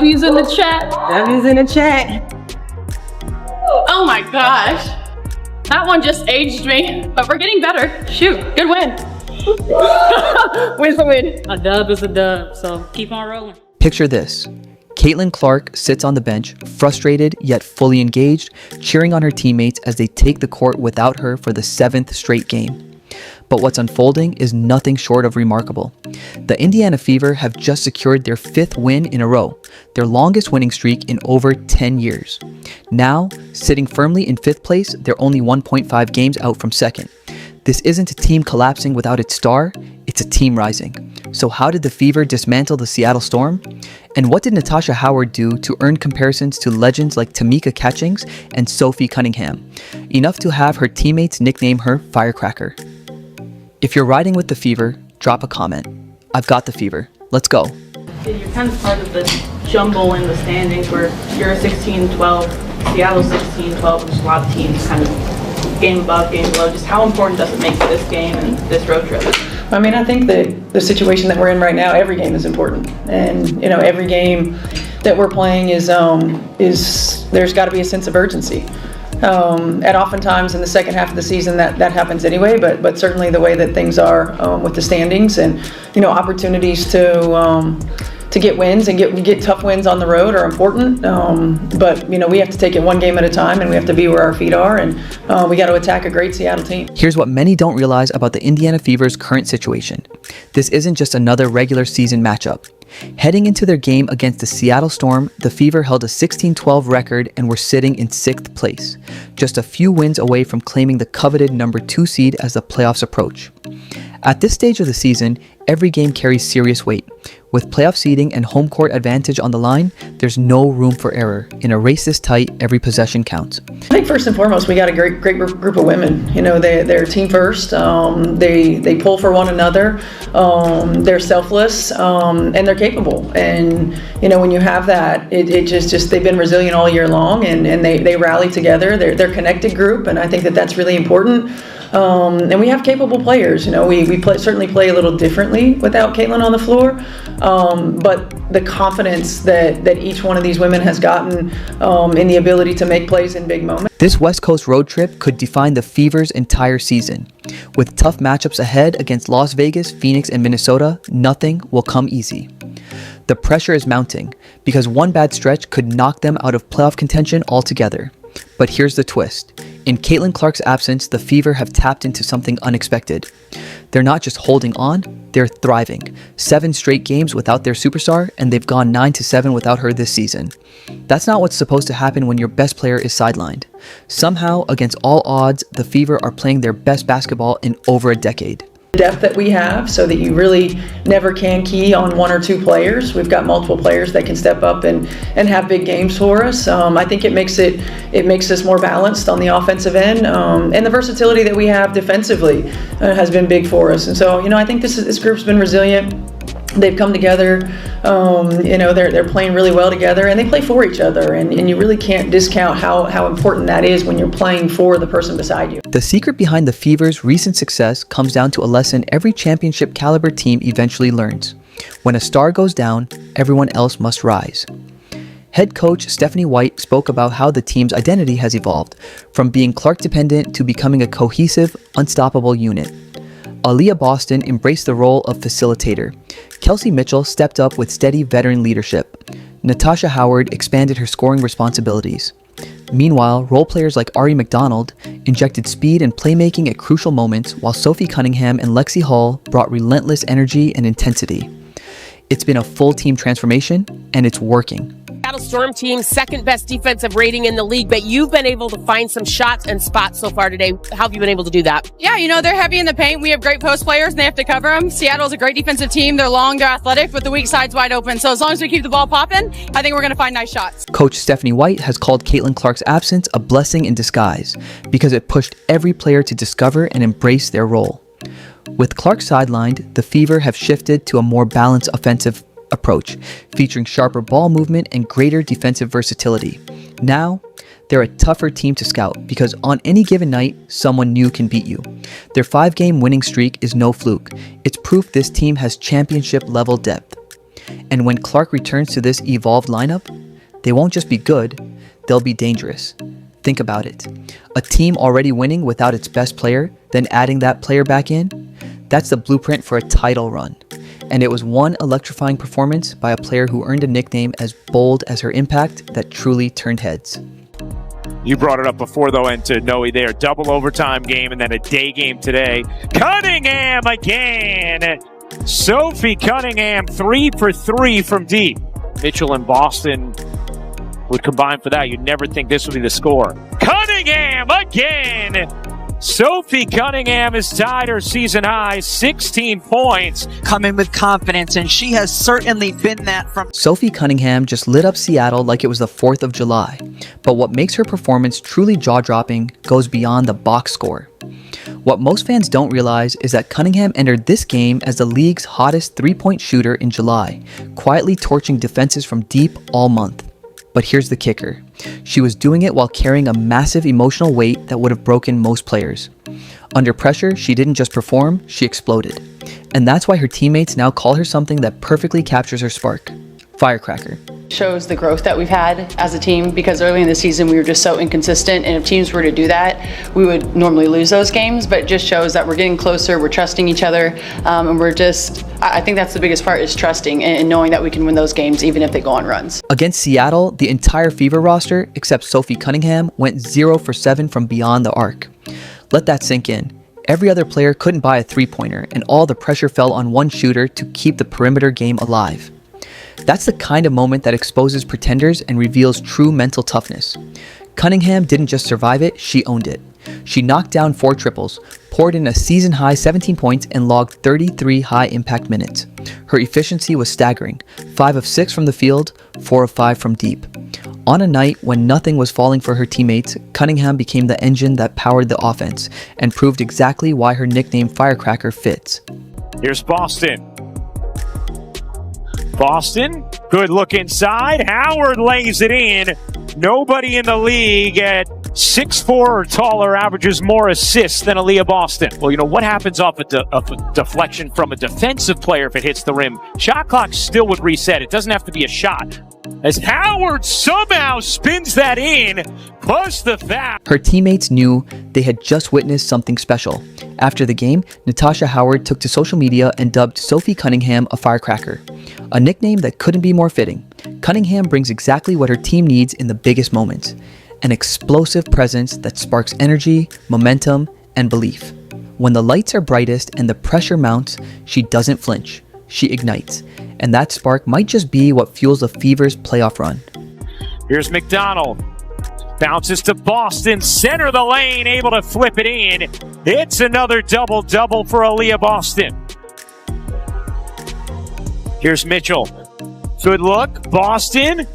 W's in the chat. W's in the chat. Oh my gosh. That one just aged me, but we're getting better. Shoot, good win. Win's a win. A dub is a dub, so keep on rolling. Picture this. Caitlin Clark sits on the bench, frustrated yet fully engaged, cheering on her teammates as they take the court without her for the 7th straight game. But what's unfolding is nothing short of remarkable. The Indiana Fever have just secured their 5th win in a row, their longest winning streak in over 10 years. Now, sitting firmly in 5th place, they're only 1.5 games out from 2nd. This isn't a team collapsing without its star, it's a team rising. So how did the Fever dismantle the Seattle Storm? And what did Natasha Howard do to earn comparisons to legends like Tamika Catchings and Sophie Cunningham? Enough to have her teammates nickname her Firecracker. If you're riding with the Fever, drop a comment. I've got the Fever. Let's go. You're kind of part of the jumble in the standings where you're 16-12, Seattle's 16-12, which a lot of teams kind of game above, game below. Just how important does it make for this game and this road trip? I mean, I think that the situation that we're in right now, every game is important. And, you know, every game that we're playing is there's got to be a sense of urgency. And oftentimes in the second half of the season that happens anyway, but certainly the way that things are with the standings and, you know, opportunities to get wins and get tough wins on the road are important. But, you know, we have to take it one game at a time, and we have to be where our feet are, and we got to attack a great Seattle team. Here's what many don't realize about the Indiana Fever's current situation. This isn't just another regular season matchup. Heading into their game against the Seattle Storm, the Fever held a 16-12 record and were sitting in 6th place, just a few wins away from claiming the coveted number 2 seed as the playoffs approach. At this stage of the season, every game carries serious weight. With playoff seeding and home court advantage on the line, there's no room for error. In a race this tight, every possession counts. I think first and foremost, we got a great group of women. You know, they're team first. They pull for one another. They're selfless, and they're capable. And, you know, when you have that, it just they've been resilient all year long, and they rally together. They're a connected group, and I think that's really important. And we have capable players. You know, we certainly play a little differently without Caitlin on the floor. But the confidence that each one of these women has gotten in the ability to make plays in big moments. This West Coast road trip could define the Fever's entire season. With tough matchups ahead against Las Vegas, Phoenix, and Minnesota, nothing will come easy. The pressure is mounting because one bad stretch could knock them out of playoff contention altogether. But here's the twist. In Caitlin Clark's absence, the Fever have tapped into something unexpected. They're not just holding on, they're thriving. 7 straight games without their superstar, and they've gone 9-7 without her this season. That's not what's supposed to happen when your best player is sidelined. Somehow, against all odds, the Fever are playing their best basketball in over a decade. Depth that we have, so that you really never can key on 1 or 2 players. We've got multiple players that can step up and have big games for us. I think it makes us more balanced on the offensive end, and the versatility that we have defensively has been big for us. And so, you know, I think this group's been resilient. They've come together. You know, they're playing really well together, and they play for each other, and you really can't discount how important that is when you're playing for the person beside you. The secret behind the Fever's recent success comes down to a lesson every championship caliber team eventually learns. When a star goes down, everyone else must rise. Head coach Stephanie White spoke about how the team's identity has evolved, from being Clark dependent to becoming a cohesive, unstoppable unit. Aaliyah Boston embraced the role of facilitator. Kelsey Mitchell stepped up with steady veteran leadership. Natasha Howard expanded her scoring responsibilities. Meanwhile, role players like Ari McDonald injected speed and playmaking at crucial moments, while Sophie Cunningham and Lexi Hall brought relentless energy and intensity. It's been a full team transformation, and it's working. Seattle Storm team's second best defensive rating in the league, but you've been able to find some shots and spots so far today. How have you been able to do that? Yeah, you know, they're heavy in the paint. We have great post players, and they have to cover them. Seattle's a great defensive team. They're long, they're athletic, but the weak side's wide open. So as long as we keep the ball popping, I think we're going to find nice shots. Coach Stephanie White has called Caitlin Clark's absence a blessing in disguise because it pushed every player to discover and embrace their role. With Clark sidelined, the Fever have shifted to a more balanced offensive approach, featuring sharper ball movement and greater defensive versatility. Now, they're a tougher team to scout because on any given night, someone new can beat you. Their 5-game winning streak is no fluke. It's proof this team has championship-level depth. And when Clark returns to this evolved lineup, they won't just be good, they'll be dangerous. Think about it. A team already winning without its best player, then adding that player back in, that's the blueprint for a title run. And it was one electrifying performance by a player who earned a nickname as bold as her impact that truly turned heads. You brought it up before, though, and to Noe there. Double overtime game and then a day game today. Cunningham again. Sophie Cunningham, 3 for 3 from deep. Mitchell and Boston would combine for that. You'd never think this would be the score. Cunningham again. Sophie Cunningham has tied her season high, 16 points. Come in with confidence, and she has certainly been that from... Sophie Cunningham just lit up Seattle like it was the 4th of July. But what makes her performance truly jaw-dropping goes beyond the box score. What most fans don't realize is that Cunningham entered this game as the league's hottest three-point shooter in July, quietly torching defenses from deep all month. But here's the kicker. She was doing it while carrying a massive emotional weight that would have broken most players. Under pressure, she didn't just perform, she exploded. And that's why her teammates now call her something that perfectly captures her spark: firecracker. Shows the growth that we've had as a team, because early in the season we were just so inconsistent, and if teams were to do that, we would normally lose those games. But it just shows that we're getting closer, we're trusting each other, and I think that's the biggest part, is trusting and knowing that we can win those games even if they go on runs. Against Seattle, the entire Fever roster, except Sophie Cunningham, went 0 for 7 from beyond the arc. Let that sink in. Every other player couldn't buy a three-pointer, and all the pressure fell on one shooter to keep the perimeter game alive. That's the kind of moment that exposes pretenders and reveals true mental toughness. Cunningham didn't just survive it, she owned it. She knocked down 4 triples, poured in a season-high 17 points, and logged 33 high-impact minutes. Her efficiency was staggering: 5 of 6 from the field, 4 of 5 from deep. On a night when nothing was falling for her teammates, Cunningham became the engine that powered the offense, and proved exactly why her nickname Firecracker fits. Here's Boston. Boston, good look inside. Howard lays it in. Nobody in the league at 6'4" or taller averages more assists than Aaliyah Boston. Well, you know, what happens off a deflection from a defensive player if it hits the rim? Shot clock still would reset. It doesn't have to be a shot. As Howard somehow spins that in, plus the foul. Her teammates knew they had just witnessed something special. After the game, Natasha Howard took to social media and dubbed Sophie Cunningham a firecracker, a nickname that couldn't be more fitting. Cunningham brings exactly what her team needs in the biggest moments: an explosive presence that sparks energy, momentum, and belief. When the lights are brightest and the pressure mounts, she doesn't flinch. She ignites. And that spark might just be what fuels the Fever's playoff run. Here's McDonald. Bounces to Boston, center of the lane, able to flip it in. It's another double-double for Aaliyah Boston. Here's Mitchell. Good look. Boston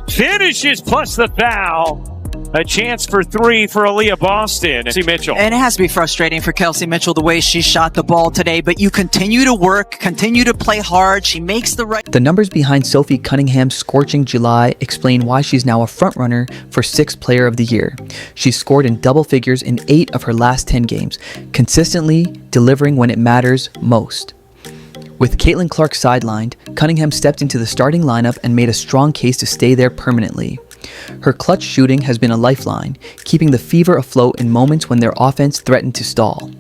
finishes plus the foul. A chance for 3 for Aaliyah Boston. See Mitchell. And it has to be frustrating for Kelsey Mitchell the way she shot the ball today, but you continue to work, continue to play hard. She makes the right... The numbers behind Sophie Cunningham's scorching July explain why she's now a frontrunner for 6th Player of the Year. She's scored in double figures in 8 of her last 10 games, consistently delivering when it matters most. With Caitlin Clark sidelined, Cunningham stepped into the starting lineup and made a strong case to stay there permanently. Her clutch shooting has been a lifeline, keeping the Fever afloat in moments when their offense threatened to stall.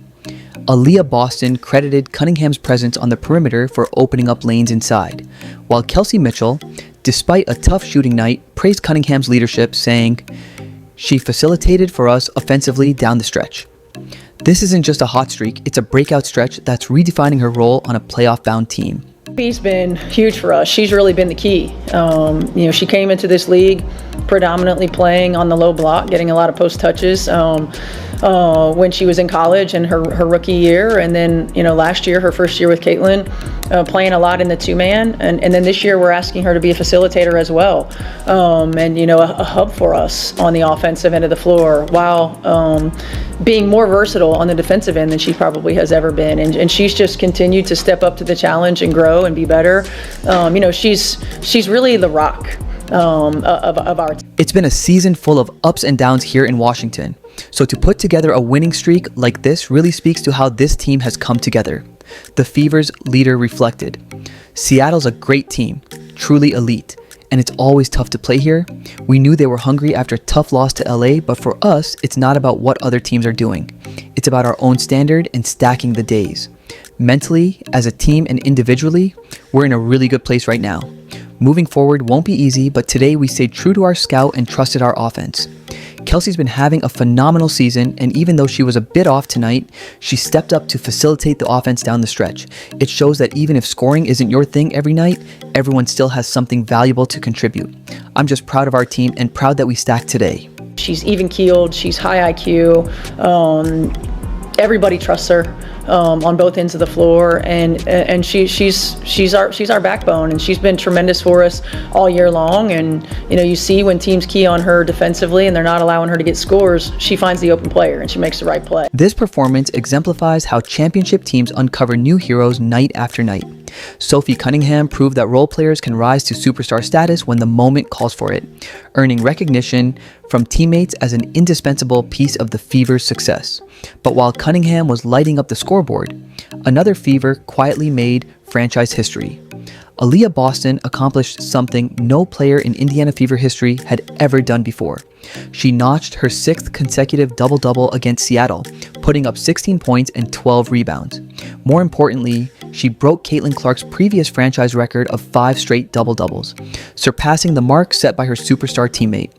Aaliyah Boston credited Cunningham's presence on the perimeter for opening up lanes inside, while Kelsey Mitchell, despite a tough shooting night, praised Cunningham's leadership, saying, "She facilitated for us offensively down the stretch." This isn't just a hot streak, it's a breakout stretch that's redefining her role on a playoff-bound team. She's been huge for us. She's really been the key. She came into this league predominantly playing on the low block, getting a lot of post touches when she was in college and her rookie year. And then, last year, her first year with Caitlin, playing a lot in the two-man. And then this year, we're asking her to be a facilitator as well. A hub for us on the offensive end of the floor, while being more versatile on the defensive end than she probably has ever been. And she's just continued to step up to the challenge and grow and be better. She's really the rock of our team. It's been a season full of ups and downs here in Washington. So to put together a winning streak like this really speaks to how this team has come together. The Fever's leader reflected, "Seattle's a great team, truly elite, and it's always tough to play here. We knew they were hungry after a tough loss to LA, but for us, it's not about what other teams are doing. It's about our own standard and stacking the days. Mentally, as a team and individually, we're in a really good place right now. Moving forward won't be easy, but today we stayed true to our scout and trusted our offense." Kelsey's been having a phenomenal season, and even though she was a bit off tonight, she stepped up to facilitate the offense down the stretch. It shows that even if scoring isn't your thing every night, everyone still has something valuable to contribute. I'm just proud of our team and proud that we stacked today. She's even-keeled, she's high IQ, everybody trusts her on both ends of the floor, and she's our backbone, and she's been tremendous for us all year long. And you see when teams key on her defensively and they're not allowing her to get scores, she finds the open player and she makes the right play. This performance exemplifies how championship teams uncover new heroes night after night. Sophie Cunningham proved that role players can rise to superstar status when the moment calls for it, earning recognition from teammates as an indispensable piece of the Fever's success. But while Cunningham was lighting up the scoreboard, another Fever quietly made franchise history. Aaliyah Boston accomplished something no player in Indiana Fever history had ever done before. She notched her 6th consecutive double-double against Seattle, putting up 16 points and 12 rebounds. More importantly, she broke Caitlinclark's previous franchise record of 5 straight double-doubles, surpassing the mark set by her superstar teammate.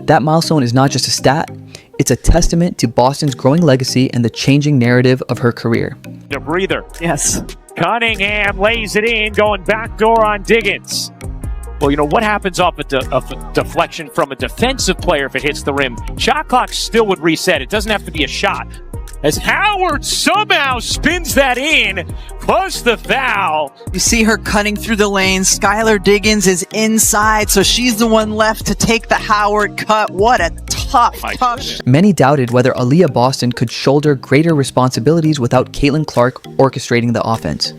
That milestone is not just a stat, it's a testament to Boston's growing legacy and the changing narrative of her career. A breather. Yes. Cunningham lays it in, going backdoor on Diggins. Well, what happens off a deflection from a defensive player if it hits the rim? Shot clock still would reset. It doesn't have to be a shot. As Howard somehow spins that in, plus the foul. You see her cutting through the lanes. Skylar Diggins is inside, so she's the one left to take the Howard cut. What a tough shot. Many doubted whether Aaliyah Boston could shoulder greater responsibilities without Caitlinclark orchestrating the offense.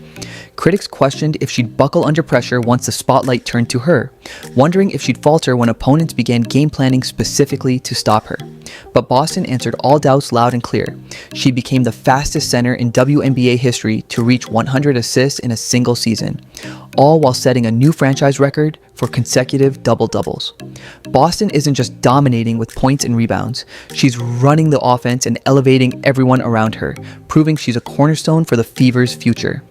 Critics questioned if she'd buckle under pressure once the spotlight turned to her, wondering if she'd falter when opponents began game planning specifically to stop her. But Boston answered all doubts loud and clear. She became the fastest center in WNBA history to reach 100 assists in a single season, all while setting a new franchise record for consecutive double-doubles. Boston isn't just dominating with points and rebounds, she's running the offense and elevating everyone around her, proving she's a cornerstone for the Fever's future.